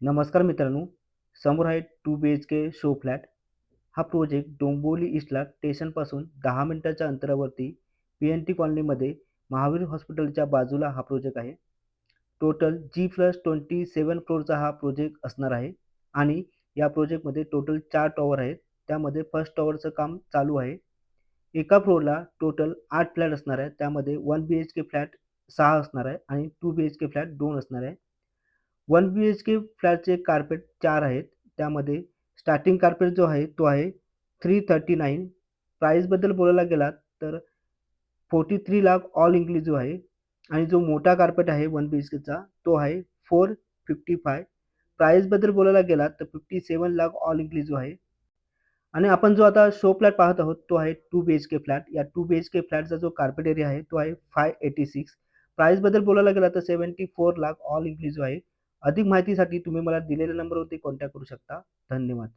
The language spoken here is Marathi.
नमस्कार मित्रांनो, समोर आहे 2 BHK शो फ्लॅट. हा प्रोजेक्ट डोंबिवली ईस्टला स्टेशनपासून 10 मिनिटाच्या अंतरावरती PNT कॉलनीमध्ये महावीर हॉस्पिटलच्या बाजूला हा प्रोजेक्ट आहे. टोटल G+27 फ्लोअरचा हा प्रोजेक्ट असणार आहे आणि या प्रोजेक्टमध्ये टोटल 4 टॉवर आहेत. त्यामध्ये फर्स्ट टॉवरचं काम चालू आहे. एका फ्लोअरला टोटल 8 फ्लॅट असणार आहेत. त्यामध्ये 1 BHK फ्लॅट 6 असणार आहे आणि 2 BHK फ्लॅट 2 असणार आहे. 1 BHK फ्लॅटचे कार्पेट 4 आहेत. त्यामध्ये स्टार्टिंग कार्पेट जो आहे तो आहे 339. प्राईसबद्दल बोलायला गेलात तर 43 लाख ऑल इन्क्लुसिव्ह आहे आणि जो मोठा कार्पेट आहे 1 BHKचा तो आहे 455. प्राईसबद्दल बोलायला गेलात तर 57 लाख ऑल इन्क्लुसिव्ह आहे आणि आपण जो आता शो फ्लॅट पाहत आहोत तो आहे 2 BHK फ्लॅट. या 2 BHK फ्लॅटचा जो कार्पेट एरिया आहे तो आहे 586. प्राईसबद्दल बोलायला गेला तर 74 लाख ऑल इन्क्लुसिव्ह आहे. अधिक माहितीसाठी तुम्ही मला दिलेल्या नंबरवरती कॉन्टॅक्ट करू शकता. धन्यवाद.